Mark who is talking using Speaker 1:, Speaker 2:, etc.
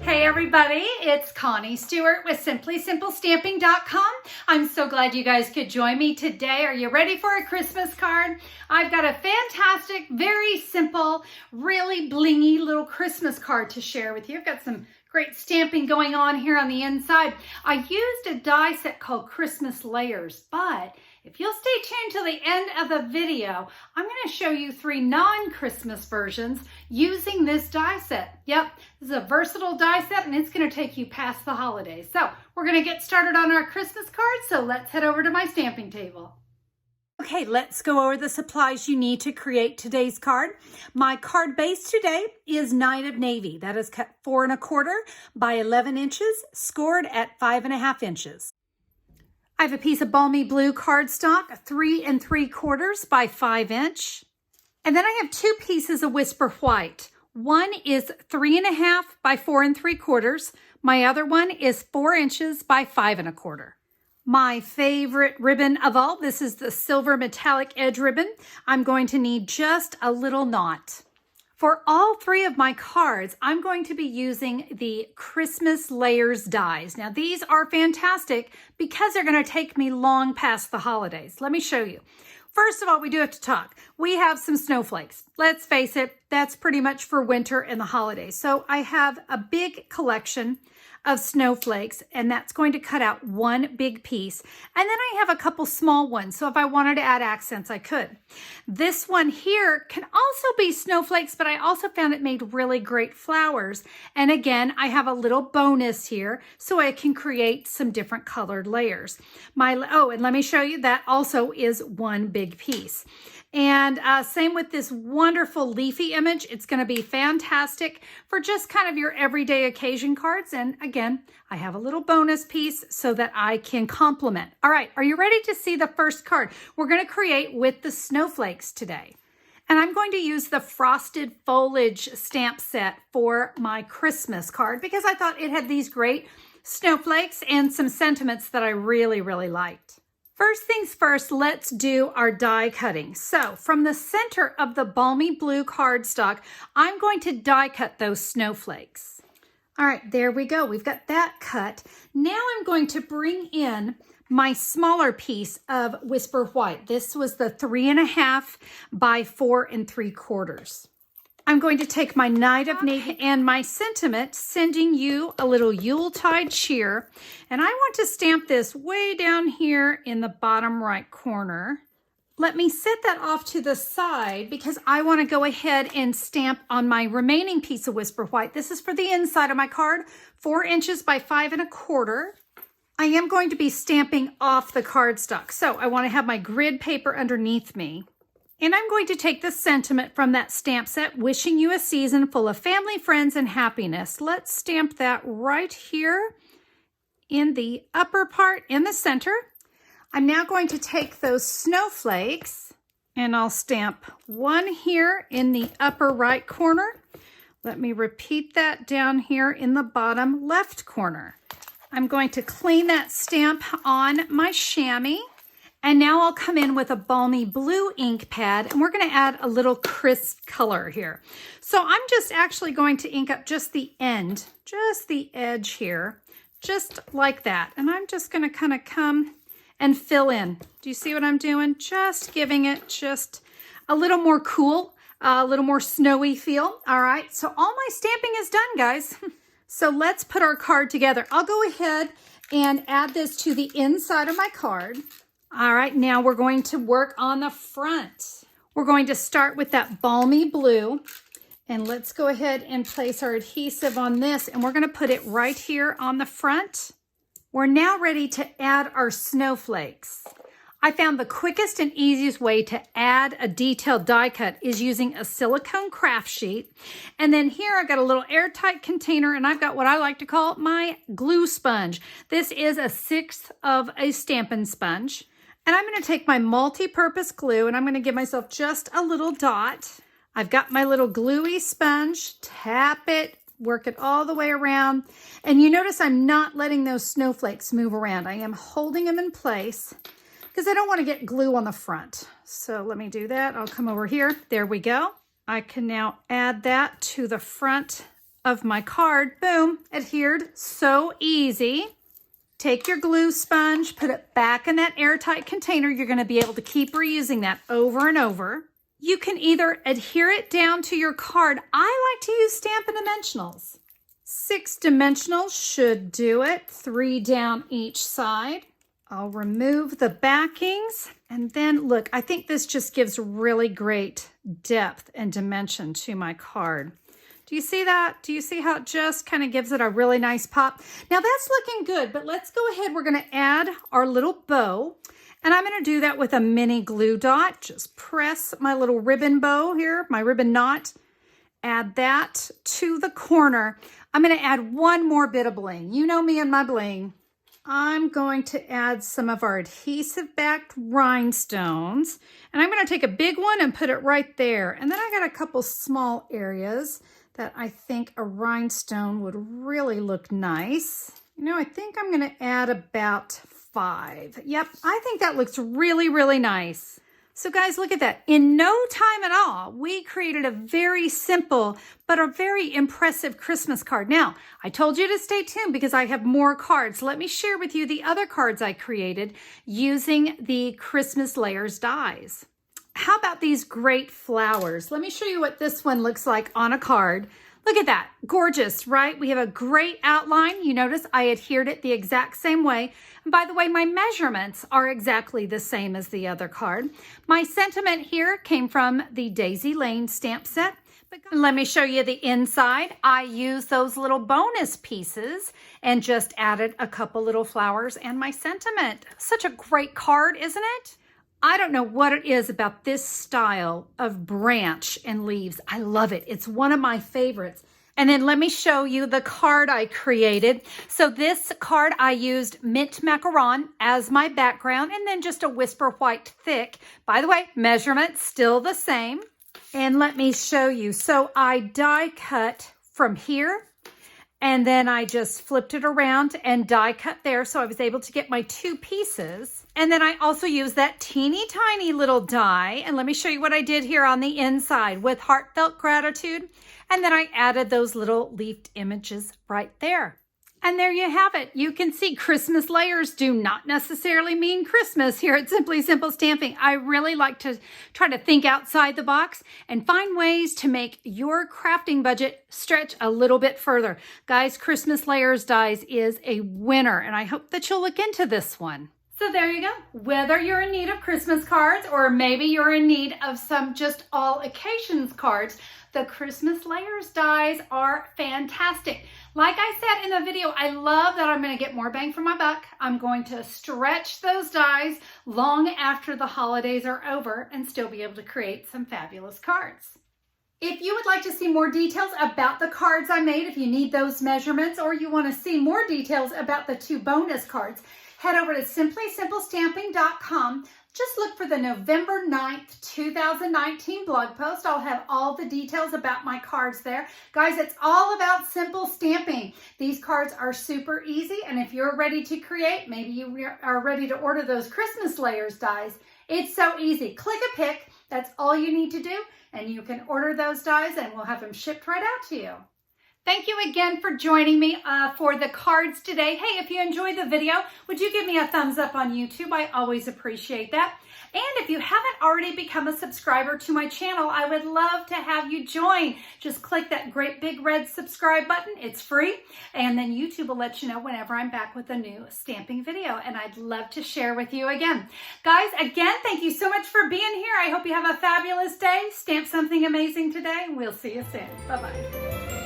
Speaker 1: Hey everybody, it's Connie Stewart with SimplySimpleStamping.com. I'm so glad you guys could join me today. Are you ready for a Christmas card? I've got a fantastic, very simple, really blingy little Christmas card to share with you. I've got some great stamping going on here on the inside. I used a die set called Christmas Layers, but if you'll stay tuned till the end of the video, I'm going to show you 3 non-Christmas versions using this die set. Yep, this is a versatile die set and it's going to take you past the holidays. So we're going to get started on our Christmas card, so let's head over to my stamping table. Okay, let's go over the supplies you need to create today's card. My card base today is Night of Navy. That is cut 4 1/4 by 11 inches, scored at 5 1/2 inches. I have a piece of balmy blue cardstock, 3 3/4 by 5 inch. And then I have 2 pieces of Whisper White. One is 3 1/2 by 4 3/4. My other one is 4 inches by 5 1/4. My favorite ribbon of all, this is the silver metallic edge ribbon. I'm going to need just a little knot. For all 3 of my cards, I'm going to be using the Christmas Layers dies. Now, these are fantastic because they're going to take me long past the holidays. Let me show you. First of all, we do have to talk. We have some snowflakes. Let's face it, that's pretty much for winter and the holidays. So I have a big collection of snowflakes, and that's going to cut out 1 big piece. And then I have a couple small ones, so if I wanted to add accents, I could. This one here can also be snowflakes, but I also found it made really great flowers. And again, I have a little bonus here, so I can create some different colored layers. And let me show you, that also is 1 big piece. And same with this wonderful leafy image. It's going to be fantastic for just kind of your everyday occasion cards. And again, I have a little bonus piece so that I can complement. All right, are you ready to see the first card we're going to create with the snowflakes today? And I'm going to use the Frosted Foliage stamp set for my Christmas card because I thought it had these great snowflakes and some sentiments that I really, really liked. First things first, let's do our die cutting. So from the center of the balmy blue cardstock, I'm going to die cut those snowflakes. All right, there we go. We've got that cut. Now I'm going to bring in my smaller piece of Whisper White. This was the 3 1/2 by 4 3/4. I'm going to take my Night of Navy and my sentiment, sending you a little Yuletide cheer. And I want to stamp this way down here in the bottom right corner. Let me set that off to the side because I want to go ahead and stamp on my remaining piece of Whisper White. This is for the inside of my card, 4 inches by 5 1/4. I am going to be stamping off the cardstock. So I want to have my grid paper underneath me. And I'm going to take the sentiment from that stamp set, wishing you a season full of family, friends, and happiness. Let's stamp that right here in the upper part in the center. I'm now going to take those snowflakes and I'll stamp 1 here in the upper right corner. Let me repeat that down here in the bottom left corner. I'm going to clean that stamp on my chamois. And now I'll come in with a balmy blue ink pad and we're going to add a little crisp color here. So I'm just actually going to ink up just the end, just the edge here, just like that. And I'm just going to kind of come and fill in. Do you see what I'm doing? Just giving it just a little more cool, a little more snowy feel. All right, so all my stamping is done, guys. So let's put our card together. I'll go ahead and add this to the inside of my card. All right, now we're going to work on the front. We're going to start with that balmy blue, and let's go ahead and place our adhesive on this, and we're going to put it right here on the front. We're now ready to add our snowflakes. I found the quickest and easiest way to add a detailed die cut is using a silicone craft sheet. And then here I've got a little airtight container and I've got what I like to call my glue sponge. This is 1/6 of a Stampin' Sponge. And I'm going to take my multi-purpose glue and I'm going to give myself just a little dot. I've got my little gluey sponge, tap it, work it all the way around. And you notice I'm not letting those snowflakes move around. I am holding them in place. because I don't want to get glue on the front. So let me do that. I'll come over here. There we go. I can now add that to the front of my card. Boom, adhered. So easy. Take your glue sponge, put it back in that airtight container. You're going to be able to keep reusing that over and over. You can either adhere it down to your card. I like to use Stampin' Dimensionals. 6 dimensionals should do it. 3 down each side. I'll remove the backings. And then look, I think this just gives really great depth and dimension to my card. Do you see that? Do you see how it just kind of gives it a really nice pop? Now that's looking good, but let's go ahead. We're going to add our little bow. And I'm going to do that with a mini glue dot. Just press my little ribbon bow here, my ribbon knot. Add that to the corner. I'm going to add one more bit of bling. You know me and my bling. I'm going to add some of our adhesive-backed rhinestones. And I'm going to take a big one and put it right there. And then I got a couple small areas that I think a rhinestone would really look nice. You know, I think I'm going to add about 5. Yep, I think that looks really, really nice. So guys, look at that. In no time at all, we created a very simple but a very impressive Christmas card. Now, I told you to stay tuned because I have more cards. Let me share with you the other cards I created using the Christmas layers dies. How about these great flowers? Let me show you what this one looks like on a card. Look at that. Gorgeous, right? We have a great outline. You notice I adhered it the exact same way. And by the way, my measurements are exactly the same as the other card. My sentiment here came from the Daisy Lane stamp set. But let me show you the inside. I used those little bonus pieces and just added a couple little flowers and my sentiment. Such a great card, isn't it? I don't know what it is about this style of branch and leaves. I love it. It's one of my favorites. And then let me show you the card I created. So this card, I used mint macaron as my background and then just a whisper white thick. By the way, measurements still the same. And let me show you. So I die cut from here and then I just flipped it around and die cut there. So I was able to get my 2 pieces. And then I also used that teeny tiny little die. And let me show you what I did here on the inside with heartfelt gratitude. And then I added those little leafed images right there. And there you have it. You can see Christmas layers do not necessarily mean Christmas here at Simply Simple Stamping. I really like to try to think outside the box and find ways to make your crafting budget stretch a little bit further. Guys, Christmas layers dies is a winner, and I hope that you'll look into this one. So there you go. Whether you're in need of Christmas cards or maybe you're in need of some just all occasions cards, the Christmas layers dies are fantastic. Like I said in the video, I love that I'm going to get more bang for my buck. I'm going to stretch those dies long after the holidays are over and still be able to create some fabulous cards. If you would like to see more details about the cards I made, if you need those measurements or you want to see more details about the 2 bonus cards, head over to simplysimplestamping.com. Just look for the November 9th, 2019 blog post. I'll have all the details about my cards there. Guys, it's all about simple stamping. These cards are super easy, and if you're ready to create, maybe you are ready to order those Christmas layers dies, it's so easy. Click a pick. That's all you need to do, and you can order those dies, and we'll have them shipped right out to you. Thank you again for joining me for the cards today. Hey, if you enjoyed the video, would you give me a thumbs up on YouTube? I always appreciate that. And if you haven't already become a subscriber to my channel, I would love to have you join. Just click that great big red subscribe button. It's free. And then YouTube will let you know whenever I'm back with a new stamping video. And I'd love to share with you again. Guys, again, thank you so much for being here. I hope you have a fabulous day. Stamp something amazing today. We'll see you soon. Bye-bye.